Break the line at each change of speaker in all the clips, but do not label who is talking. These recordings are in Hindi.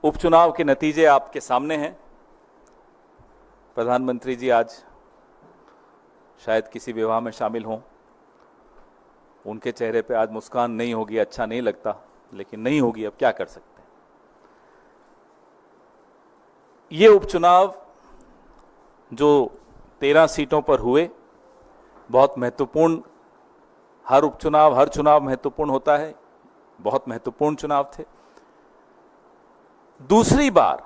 उपचुनाव के नतीजे आपके सामने हैं। प्रधानमंत्री जी आज शायद किसी विवाह में शामिल हों, उनके चेहरे पे आज मुस्कान नहीं होगी, अच्छा नहीं लगता, लेकिन नहीं होगी, अब क्या कर सकते हैं। ये उपचुनाव जो 13 सीटों पर हुए, बहुत महत्वपूर्ण, हर उपचुनाव हर चुनाव महत्वपूर्ण होता है, बहुत महत्वपूर्ण चुनाव थे। दूसरी बार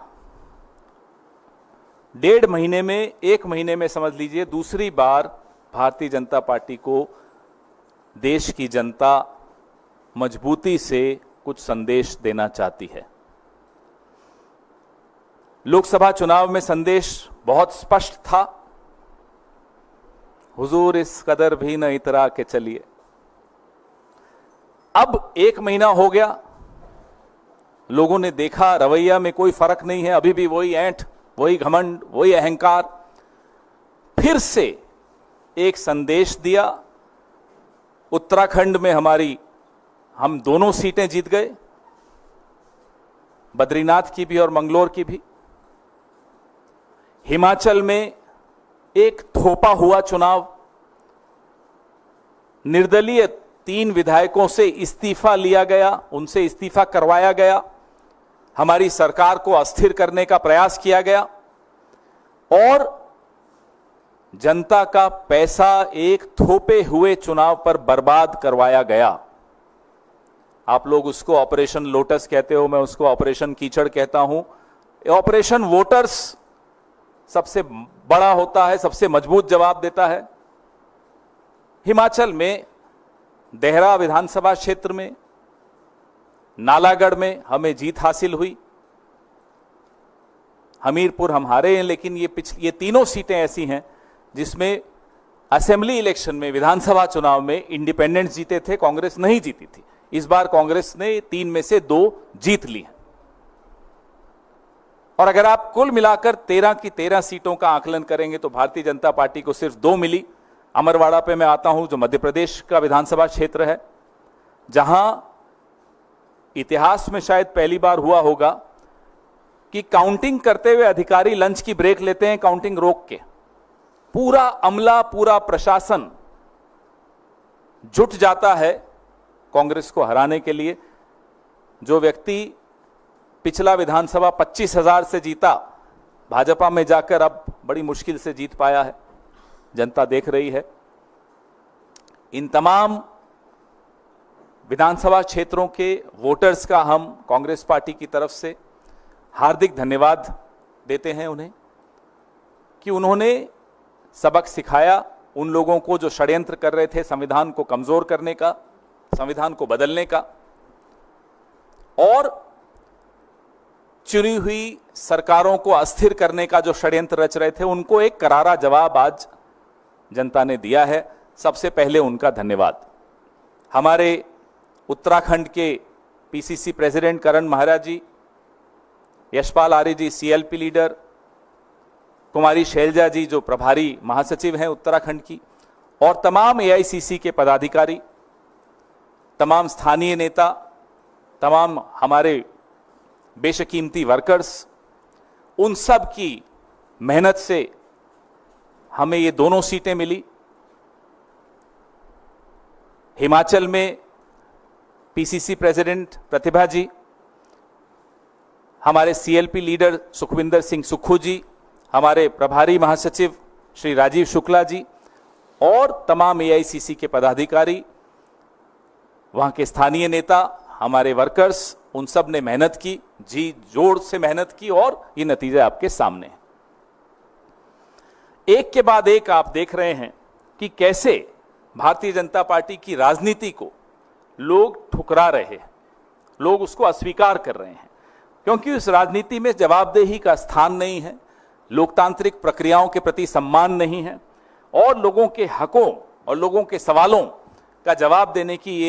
1.5 महीने में, 1 महीने में समझ लीजिए, दूसरी बार भारतीय जनता पार्टी को देश की जनता मजबूती से कुछ संदेश देना चाहती है। लोकसभा चुनाव में संदेश बहुत स्पष्ट था, हुजूर इस कदर भी न इतरा के चलिए। अब 1 महीना हो गया, लोगों ने देखा रवैया में कोई फर्क नहीं है, अभी भी वही ऐंठ, वही घमंड, वही अहंकार। फिर से एक संदेश दिया। उत्तराखंड में हम दोनों सीटें जीत गए, बद्रीनाथ की भी और मंगलोर की भी। हिमाचल में एक थोपा हुआ चुनाव, निर्दलीय 3 विधायकों से इस्तीफा लिया गया, उनसे इस्तीफा करवाया गया, हमारी सरकार को अस्थिर करने का प्रयास किया गया और जनता का पैसा एक थोपे हुए चुनाव पर बर्बाद करवाया गया। आप लोग उसको ऑपरेशन लोटस कहते हो, मैं उसको ऑपरेशन कीचड़ कहता हूं। ऑपरेशन वोटर्स सबसे बड़ा होता है, सबसे मजबूत जवाब देता है। हिमाचल में देहरा विधानसभा क्षेत्र में, नालागढ़ में हमें जीत हासिल हुई। हमीरपुर हम हारे हैं, लेकिन ये तीनों सीटें ऐसी हैं जिसमें असेंबली इलेक्शन में, विधानसभा चुनाव में इंडिपेंडेंट्स जीते थे, कांग्रेस नहीं जीती थी। इस बार कांग्रेस ने 3 में से 2 जीत ली हैं। और अगर आप कुल मिलाकर 13 की 13 सीटों का आकलन करेंगे तो भारतीय जनता पार्टी को सिर्फ 2 मिली। अमरवाड़ा पे मैं आता हूं, जो मध्य प्रदेश का विधानसभा क्षेत्र है, जहां इतिहास में शायद पहली बार हुआ होगा कि काउंटिंग करते हुए अधिकारी लंच की ब्रेक लेते हैं, काउंटिंग रोक के। पूरा अमला, पूरा प्रशासन जुट जाता है कांग्रेस को हराने के लिए। जो व्यक्ति पिछला विधानसभा 25,000 से जीता, भाजपा में जाकर अब बड़ी मुश्किल से जीत पाया है, जनता देख रही है। इन तमाम विधानसभा क्षेत्रों के वोटर्स का हम कांग्रेस पार्टी की तरफ से हार्दिक धन्यवाद देते हैं उन्हें, कि उन्होंने सबक सिखाया उन लोगों को जो षड्यंत्र कर रहे थे संविधान को कमजोर करने का, संविधान को बदलने का, और चुनी हुई सरकारों को अस्थिर करने का जो षड्यंत्र रच रहे थे, उनको एक करारा जवाब आज जनता ने दिया है। सबसे पहले उनका धन्यवाद। हमारे उत्तराखंड के पीसीसी प्रेसिडेंट करण महाराज जी, यशपाल आर्य जी सीएलपी लीडर, कुमारी शैलजा जी जो प्रभारी महासचिव हैं उत्तराखंड की, और तमाम एआईसीसी के पदाधिकारी, तमाम स्थानीय नेता, तमाम हमारे बेशकीमती वर्कर्स, उन सब की मेहनत से हमें ये दोनों सीटें मिली। हिमाचल में पीसीसी प्रेसिडेंट प्रतिभा जी, हमारे सीएलपी लीडर सुखविंदर सिंह सुक्खू जी, हमारे प्रभारी महासचिव श्री राजीव शुक्ला जी और तमाम एआईसीसी के पदाधिकारी, वहां के स्थानीय नेता, हमारे वर्कर्स, उन सब ने मेहनत की, जी जोर से मेहनत की, और ये नतीजे आपके सामने हैं। एक के बाद एक आप देख रहे हैं कि कैसे भारतीय जनता पार्टी की राजनीति को लोग ठुकरा रहे हैं, लोग उसको अस्वीकार कर रहे हैं, क्योंकि उस राजनीति में जवाबदेही का स्थान नहीं है, लोकतांत्रिक प्रक्रियाओं के प्रति सम्मान नहीं है, और लोगों के हकों और लोगों के सवालों का जवाब देने की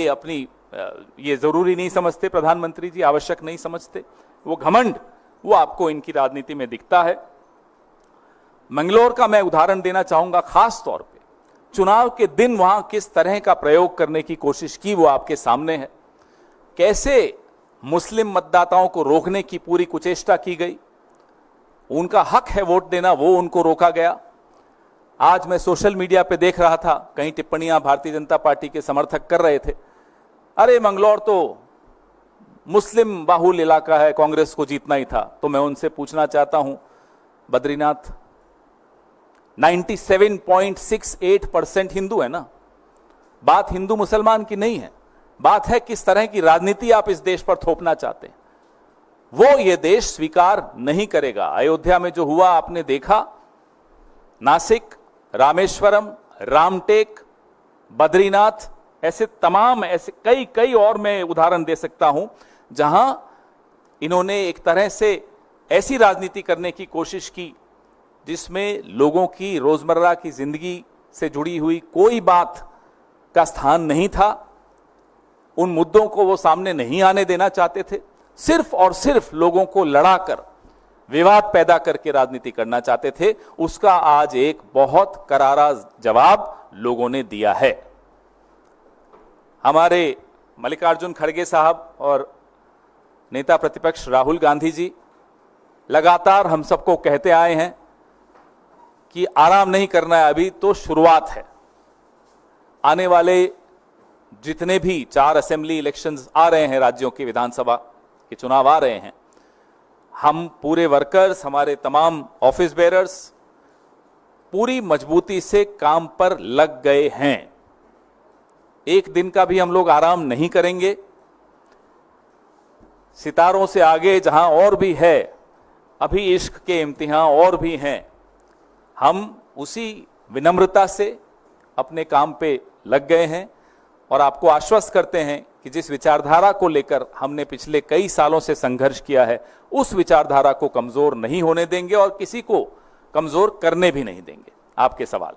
ये जरूरी नहीं समझते प्रधानमंत्री जी, आवश्यक नहीं समझते। वो घमंड, वो आपको इनकी राजनीति में दिखता है। मंगलोर का मैं उदाहरण देना चाहूंगा, खास तौर पे चुनाव के दिन वहां किस तरह का प्रयोग करने की कोशिश की, वो आपके सामने है। कैसे मुस्लिम मतदाताओं को रोकने की पूरी कुचेष्टा की गई। उनका हक है वोट देना, वो उनको रोका गया। आज मैं सोशल मीडिया पे देख रहा था, कई टिप्पणियां भारतीय जनता पार्टी के समर्थक कर रहे थे, अरे मंगलौर तो मुस्लिम बाहुल इलाका है, कांग्रेस को जीतना ही था। तो मैं उनसे पूछना चाहता हूं, बद्रीनाथ 97.68% हिंदू है ना। बात हिंदू मुसलमान की नहीं है, बात है किस तरह की राजनीति आप इस देश पर थोपना चाहते हैं। वो ये देश स्वीकार नहीं करेगा। अयोध्या में जो हुआ आपने देखा, नासिक, रामेश्वरम, रामटेक, बद्रीनाथ, ऐसे तमाम ऐसे कई कई और मैं उदाहरण दे सकता हूं जहां इन्होंने एक तरह से ऐसी राजनीति करने की कोशिश की जिसमें लोगों की रोजमर्रा की जिंदगी से जुड़ी हुई कोई बात का स्थान नहीं था। उन मुद्दों को वो सामने नहीं आने देना चाहते थे, सिर्फ और सिर्फ लोगों को लड़ाकर, विवाद पैदा करके राजनीति करना चाहते थे। उसका आज एक बहुत करारा जवाब लोगों ने दिया है। हमारे मल्लिकार्जुन खड़गे साहब और नेता प्रतिपक्ष राहुल गांधी जी लगातार हम सबको कहते आए हैं कि आराम नहीं करना है, अभी तो शुरुआत है। आने वाले जितने भी 4 असेंबली इलेक्शंस आ रहे हैं, राज्यों के विधानसभा के चुनाव आ रहे हैं, हम पूरे वर्कर्स, हमारे तमाम ऑफिस बेरर्स पूरी मजबूती से काम पर लग गए हैं। एक दिन का भी हम लोग आराम नहीं करेंगे। सितारों से आगे जहां और भी है, अभी इश्क के इम्तिहान और भी हैं, हम उसी विनम्रता से अपने काम पे लग गए हैं और आपको आश्वस्त करते हैं कि जिस विचारधारा को लेकर हमने पिछले कई सालों से संघर्ष किया है, उस विचारधारा को कमजोर नहीं होने देंगे और किसी को कमजोर करने भी नहीं देंगे। आपके सवाल।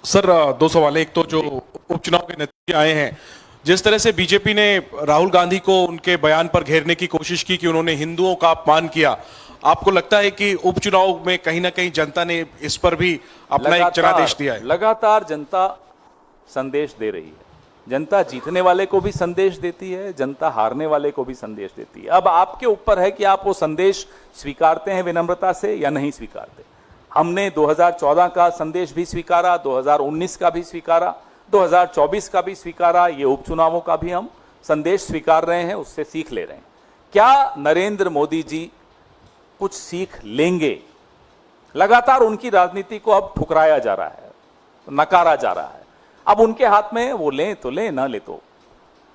सर, 2 सवाल। एक तो जो उपचुनाव के नतीजे आए हैं, जिस तरह से बीजेपी ने राहुल गांधी को उनके बयान पर घेरने की कोशिश की कि उन्होंने हिंदुओं का अपमान किया, आपको लगता है कि उपचुनाव में कहीं ना कहीं जनता ने इस पर भी अपना एक जनादेश दिया है?
लगातार जनता संदेश दे रही है। जनता जीतने वाले को भी संदेश देती है, जनता हारने वाले को भी संदेश देती है। अब आपके ऊपर है कि आप वो संदेश स्वीकारते हैं विनम्रता से या नहीं स्वीकारते। हमने 2014 का संदेश भी स्वीकारा, 2019 का भी स्वीकारा, 2024 का भी स्वीकारा। ये उपचुनावों का भी हम संदेश स्वीकार रहे हैं, उससे सीख ले रहे हैं। क्या नरेंद्र मोदी जी कुछ सीख लेंगे? लगातार उनकी राजनीति को अब ठुकराया जा रहा है, नकारा जा रहा है। अब उनके हाथ में, वो लें तो लें, ना ले तो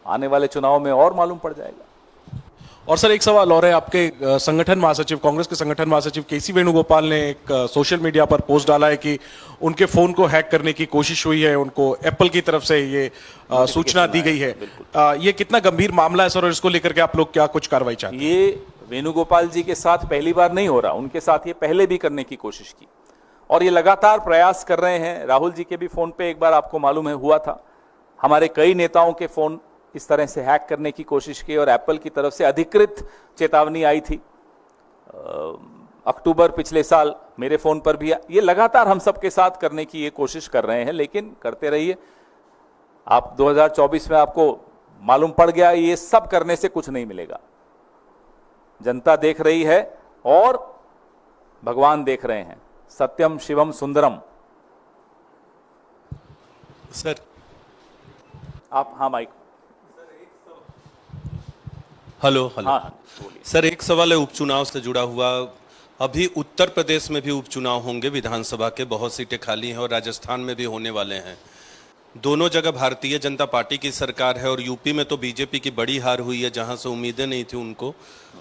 आने वाले चुनाव में और मालूम पड़ जाएगा।
और सर, एक सवाल और है। आपके संगठन महासचिव, कांग्रेस के संगठन महासचिव केसी वेणुगोपाल ने एक सोशल मीडिया पर पोस्ट डाला है कि उनके फोन को हैक करने की कोशिश हुई है, उनको एप्पल की तरफ से ये सूचना दी गई है। ये कितना गंभीर मामला है सर, और इसको लेकर के आप लोग क्या कुछ कार्रवाई चाहते हैं?
ये वेणुगोपाल जी के साथ पहली बार नहीं हो रहा, उनके साथ ये पहले भी करने की कोशिश की और ये लगातार प्रयास कर रहे हैं। राहुल जी के भी फोन पे एक बार आपको मालूम है हुआ था। हमारे कई नेताओं के फोन इस तरह से हैक करने की कोशिश की और एप्पल की तरफ से अधिकृत चेतावनी आई थी। अक्टूबर पिछले साल मेरे फोन पर भी। ये लगातार हम सबके साथ करने की ये कोशिश कर रहे हैं, लेकिन करते रहिए। आप 2024 में आपको मालूम पड़ गया, ये सब करने से कुछ नहीं मिलेगा। जनता देख रही है और भगवान देख रहे हैं। सत्यम शिवम सुंदरम।
सर
आप, हाँ माइक।
हेलो।
हाँ,
सर, एक सवाल है उपचुनाव से जुड़ा हुआ। अभी उत्तर प्रदेश में भी उपचुनाव होंगे, विधानसभा के बहुत सीटें खाली हैं और राजस्थान में भी होने वाले हैं। दोनों जगह भारतीय जनता पार्टी की सरकार है और यूपी में तो बीजेपी की बड़ी हार हुई है, जहां से उम्मीदें नहीं थी उनको।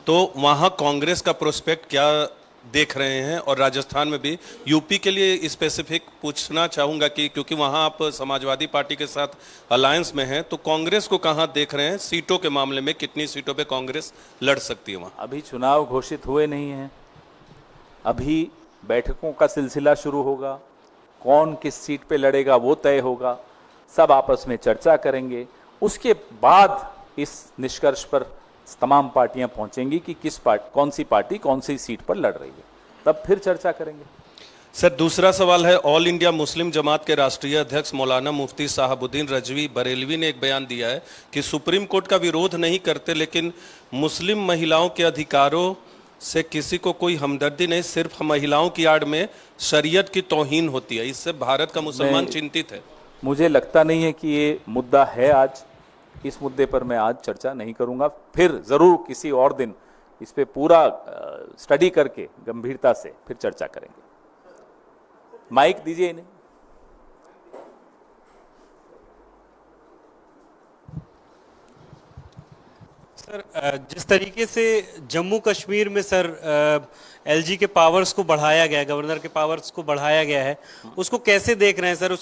तो वहां कांग्रेस का प्रोस्पेक्ट क्या देख रहे हैं? और राजस्थान में भी, यूपी के लिए स्पेसिफिक पूछना चाहूंगा कि क्योंकि वहां आप समाजवादी पार्टी के साथ अलायंस में हैं, तो कांग्रेस को कहां देख रहे हैं सीटों के मामले में? कितनी सीटों पे कांग्रेस लड़ सकती है वहां?
अभी चुनाव घोषित हुए नहीं हैं, अभी बैठकों का सिलसिला शुरू होगा। कौन किस सीट पे लड़ेगा वो तय होगा, सब आपस में चर्चा करेंगे, उसके बाद इस निष्कर्ष पर तमाम पार्टियां पहुंचेंगी कि कौन सी पार्टी कौन सी सीट पर लड़ रही है, तब फिर चर्चा करेंगे।
सर, दूसरा सवाल है, ऑल इंडिया मुस्लिम जमात के राष्ट्रीय अध्यक्ष मौलाना मुफ्ती साहबुद्दीन रजवी बरेलवी ने एक बयान दिया है कि सुप्रीम कोर्ट का विरोध नहीं करते, लेकिन मुस्लिम महिलाओं के अधिकारों से किसी को कोई हमदर्दी नहीं, सिर्फ महिलाओं की आड़ में शरीयत की तौहीन होती है। इससे भारत का मुसलमान चिंतित है।
मुझे लगता नहीं है कि ये मुद्दा है आज, इस मुद्दे पर मैं आज चर्चा नहीं करूंगा। फिर जरूर किसी और दिन इस पे पूरा स्टडी करके गंभीरता से फिर चर्चा करेंगे। माइक दीजिए इन्हें।
सर, जिस तरीके से जम्मू कश्मीर में सर एलजी के पावर्स को बढ़ाया गया है, गवर्नर के पावर्स को बढ़ाया गया है, उसको कैसे देख रहे हैं सर?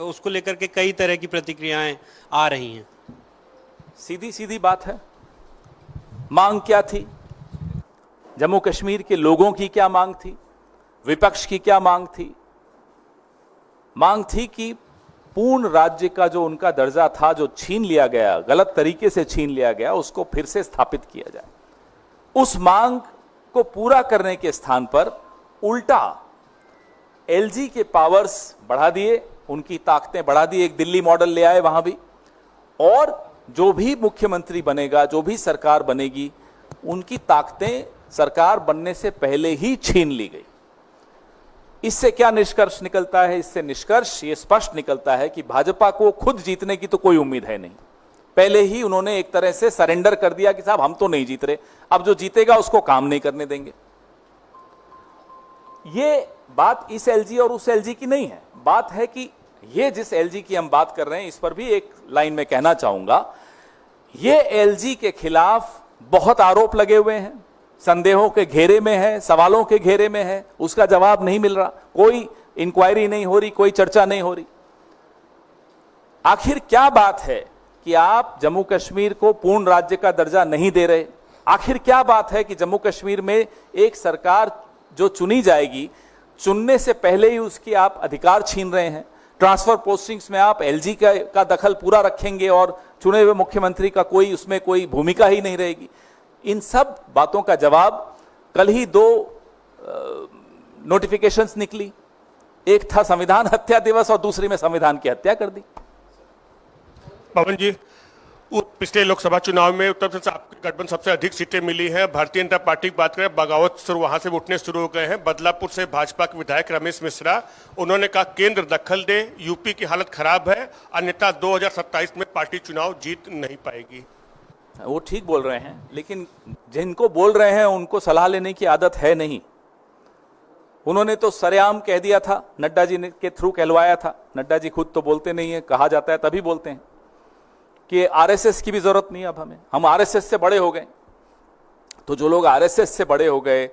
उसको लेकर के कई तरह की प्रतिक्रियाएं आ रही हैं।
सीधी सीधी बात है, मांग क्या थी, जम्मू कश्मीर के लोगों की क्या मांग थी, विपक्ष की क्या मांग थी? मांग थी कि पूर्ण राज्य का जो उनका दर्जा था, जो छीन लिया गया, गलत तरीके से छीन लिया गया, उसको फिर से स्थापित किया जाए। उस मांग को पूरा करने के स्थान पर उल्टा एलजी के पावर्स बढ़ा दिए, उनकी ताकतें बढ़ा दी, एक दिल्ली मॉडल ले आए वहां भी, और जो भी मुख्यमंत्री बनेगा, जो भी सरकार बनेगी, उनकी ताकतें सरकार बनने से पहले ही छीन ली गई। इससे क्या निष्कर्ष निकलता है? इससे निष्कर्ष ये स्पष्ट निकलता है कि भाजपा को खुद जीतने की तो कोई उम्मीद है नहीं। पहले ही उन्होंने एक तरह से सरेंडर कर दिया कि साहब हम तो नहीं जीत रहे, अब जो जीतेगा उसको काम नहीं करने देंगे। ये बात इस एलजी और उस एलजी की नहीं है, बात है कि ये जिस एलजी की हम बात कर रहे हैं, इस पर भी एक लाइन में कहना चाहूंगा, ये एलजी के खिलाफ बहुत आरोप लगे हुए हैं, संदेहों के घेरे में है, सवालों के घेरे में है, उसका जवाब नहीं मिल रहा, कोई इंक्वायरी नहीं हो रही, कोई चर्चा नहीं हो रही। आखिर क्या बात है कि आप जम्मू कश्मीर को पूर्ण राज्य का दर्जा नहीं दे रहे? आखिर क्या बात है कि जम्मू कश्मीर में एक सरकार जो चुनी जाएगी, चुनने से पहले ही उसकी आप अधिकार छीन रहे हैं? ट्रांसफर पोस्टिंग्स में आप एलजी का दखल पूरा रखेंगे और चुने हुए मुख्यमंत्री का उसमें कोई भूमिका ही नहीं रहेगी। इन सब बातों का जवाब कल ही 2 नोटिफिकेशंस निकली, एक था संविधान हत्या दिवस और दूसरी में संविधान की हत्या कर दी।
पवन जी, पिछले लोकसभा चुनाव में उत्तर प्रदेश आपके गठबंधन सबसे अधिक सीटें मिली हैं। भारतीय जनता पार्टी की बात करें, बगावत वहां से उठने शुरू हो गए हैं। बदलापुर से भाजपा के विधायक रमेश मिश्रा, उन्होंने कहा केंद्र दखल दे, यूपी की हालत खराब है, अन्यथा 2027 में पार्टी चुनाव जीत नहीं पाएगी।
वो ठीक बोल रहे हैं, लेकिन जिनको बोल रहे हैं उनको सलाह लेने की आदत है नहीं। उन्होंने तो सरेआम कह दिया था, नड्डा जी के थ्रू कहलवाया था। नड्डा जी खुद तो बोलते नहीं है, कहा जाता है तभी बोलते हैं कि आरएसएस की भी जरूरत नहीं, अब हम आरएसएस से बड़े हो गए। तो जो लोग आरएसएस से बड़े हो गए,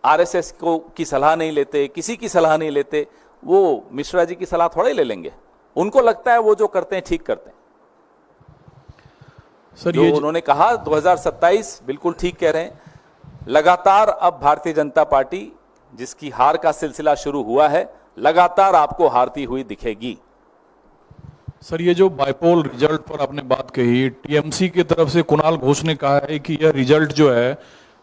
आरएसएस की सलाह नहीं लेते, किसी की सलाह नहीं लेते, वो मिश्रा जी की सलाह थोड़ा ही ले लेंगे। उनको लगता है वो जो करते हैं ठीक करते हैं।
सर,
जो उन्होंने कहा 2027 बिल्कुल ठीक कह रहे हैं। लगातार अब भारतीय जनता पार्टी, जिसकी हार का सिलसिला शुरू हुआ है, लगातार आपको हारती हुई दिखेगी।
सर, ये जो बाइपोल रिजल्ट पर आपने बात कही, टीएमसी की तरफ से कुणाल घोष ने कहा है कि यह रिजल्ट जो है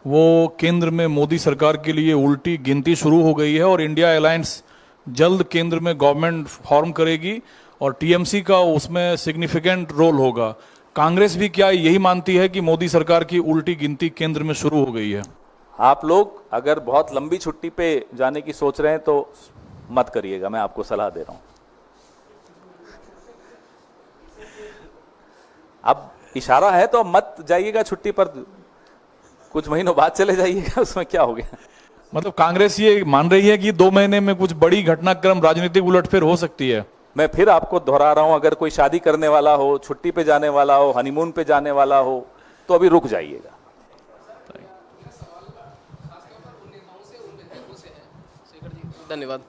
वो केंद्र में मोदी सरकार के लिए उल्टी गिनती शुरू हो गई है और इंडिया अलायंस जल्द केंद्र में गवर्नमेंट फॉर्म करेगी और टीएमसी का उसमें सिग्निफिकेंट रोल होगा। कांग्रेस भी क्या यही मानती है कि मोदी सरकार की उल्टी गिनती केंद्र में शुरू हो गई है?
आप लोग अगर बहुत लंबी छुट्टी पे जाने की सोच रहे हैं तो मत करिएगा, मैं आपको सलाह दे रहा हूं। अब इशारा है तो मत जाइएगा छुट्टी पर, कुछ महीनों बाद चले जाइएगा, उसमें क्या हो गया?
मतलब कांग्रेस ये मान रही है कि 2 महीने में कुछ बड़ी घटनाक्रम राजनीतिक उलटफेर हो सकती है।
मैं फिर आपको दोहरा रहा हूं, अगर कोई शादी करने वाला हो, छुट्टी पे जाने वाला हो, हनीमून पे जाने वाला हो, तो अभी रुक जाइएगा।
धन्यवाद।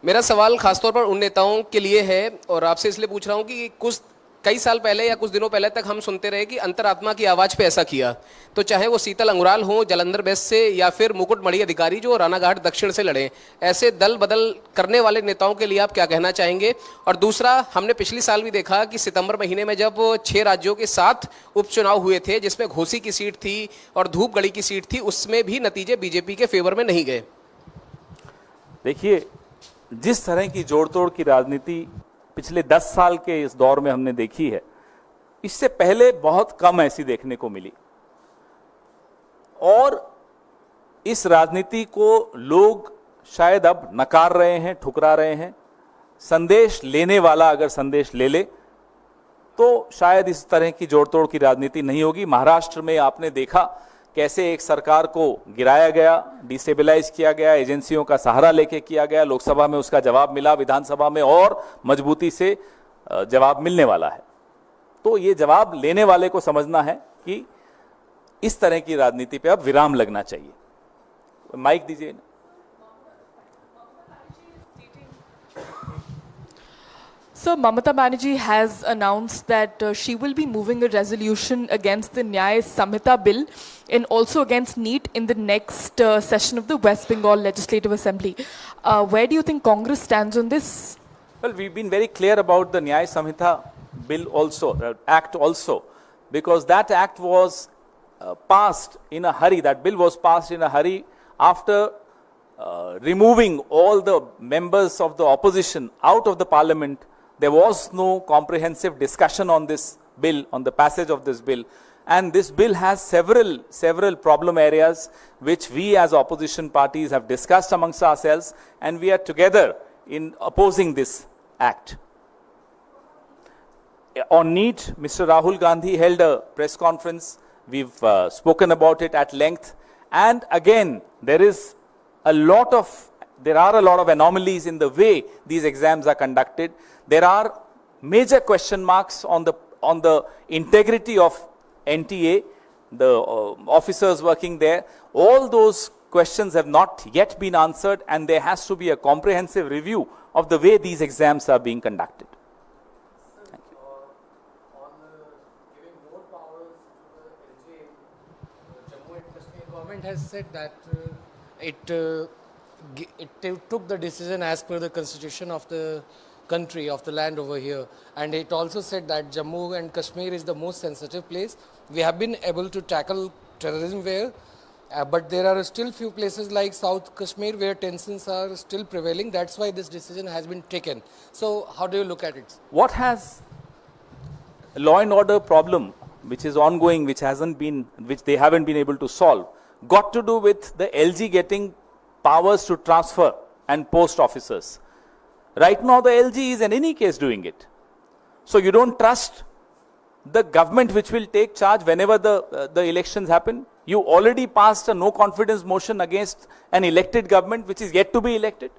मेरा सवाल खासतौर पर उन नेताओं के लिए है और आपसे इसलिए पूछ रहा हूं कि कुछ कई साल पहले या कुछ दिनों पहले तक हम सुनते रहे कि अंतरात्मा की आवाज पे ऐसा किया, तो चाहे वो शीतल अंगुराल हो जलंधर वेस्ट से या फिर मुकुटमणि अधिकारी जो रानाघाट दक्षिण से लड़े, ऐसे दल बदल करने वाले नेताओं के लिए आप क्या कहना चाहेंगे? और दूसरा, हमने पिछली साल भी देखा कि सितंबर महीने में जब 6 राज्यों के 7 उपचुनाव हुए थे, जिसमें घोसी की सीट थी और धूपगढ़ी की सीट थी, उसमें भी नतीजे बीजेपी के फेवर में नहीं गए।
देखिए, जिस तरह की जोड़-तोड़ की राजनीति पिछले 10 साल के इस दौर में हमने देखी है, इससे पहले बहुत कम ऐसी देखने को मिली। और इस राजनीति को लोग शायद अब नकार रहे हैं, ठुकरा रहे हैं। संदेश लेने वाला अगर संदेश ले ले तो शायद इस तरह की जोड़-तोड़ की राजनीति नहीं होगी। महाराष्ट्र में आपने देखा कैसे एक सरकार को गिराया गया, डिस्टेबलाइज किया गया, एजेंसियों का सहारा लेके किया गया, लोकसभा में उसका जवाब मिला, विधानसभा में और मजबूती से जवाब मिलने वाला है। तो ये जवाब लेने वाले को समझना है कि इस तरह की राजनीति पे अब विराम लगना चाहिए। माइक दीजिए।
So Mamata Banerjee has announced that she will be moving a resolution against the Nyay Samhita bill and also against NEET in the next session of the West Bengal Legislative Assembly. Where do you think Congress stands on this?
Well, we've been very clear about the Nyay Samhita bill also, act also, because that act was passed in a hurry. That bill was passed in a hurry after removing all the members of the opposition out of the parliament. There was no comprehensive discussion on this bill, on the passage of this bill. And this bill has several problem areas which we as opposition parties have discussed amongst ourselves, and we are together in opposing this act. On NEET, Mr. Rahul Gandhi held a press conference. We've spoken about it at length. And again, there are a lot of anomalies in the way these exams are conducted. There are major question marks on the integrity of NTA, the officers working there. All those questions have not yet been answered, and there has to be a comprehensive review of the way these exams are being conducted. Thank you.
On giving more powers to the LG, Jammu and Kashmir government has said that it took the decision as per the constitution of the country, of the land over here, and it also said that Jammu and Kashmir is the most sensitive place. We have been able to tackle terrorism there, but there are still few places like South Kashmir where tensions are still prevailing. That's why this decision has been taken. So how do you look at it?
What has law and order problem which is ongoing, which they haven't been able to solve, got to do with the LG getting powers to transfer and post officers? Right now the LG is in any case doing it. So you don't trust the government which will take charge whenever the elections happen? You already passed a no confidence motion against an elected government which is yet to be elected.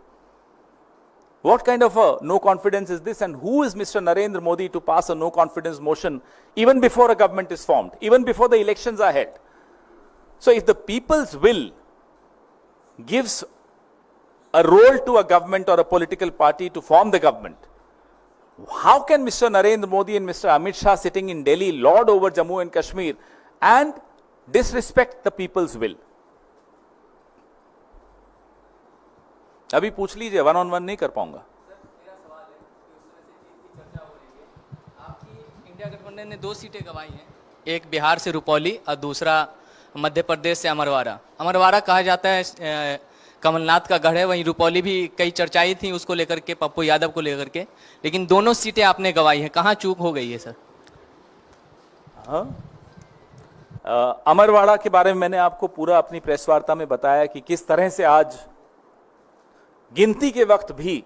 What kind of a no confidence is this, and who is Mr. Narendra Modi to pass a no confidence motion even before a government is formed, even before the elections are held? So if the people's will gives a role to a government or a political party to form the government, how can Mr. Narendra Modi and Mr. Amit Shah sitting in Delhi lord over Jammu and Kashmir and disrespect the people's will? अभी पूछ लीजिए, 1-on-1 नहीं कर पाऊंगा।
आपकी इंडिया गठबंधन ने 2 सीटें गंवाई हैं, एक बिहार से रुपौली और दूसरा मध्य प्रदेश से अमरवाड़ा। अमरवाड़ा कहा जाता है कमलनाथ का गढ़ है, वहीं रुपौली भी कई चर्चाएं थी उसको लेकर के, पप्पू यादव को लेकर के, लेकिन दोनों सीटें आपने गंवाई हैं। कहाँ चूक हो गई है सर?
अमरवाड़ा के बारे में मैंने आपको पूरा अपनी प्रेस वार्ता में बताया कि किस तरह से आज गिनती के वक्त भी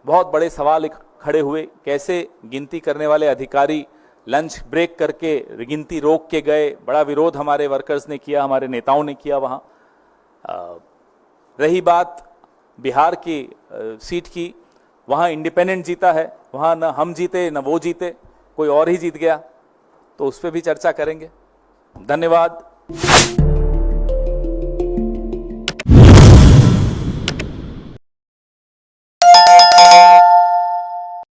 बहुत बड़े सवाल खड़े हुए, कैसे गिनती करने वाले अधिकारी लंच ब्रेक करके गिनती रोक के गए। बड़ा विरोध हमारे वर्कर्स ने किया, हमारे नेताओं ने किया वहाँ। रही बात बिहार की सीट की, वहाँ इंडिपेंडेंट जीता है, वहाँ न हम जीते न वो जीते, कोई और ही जीत गया, तो उस पर भी चर्चा करेंगे। धन्यवाद।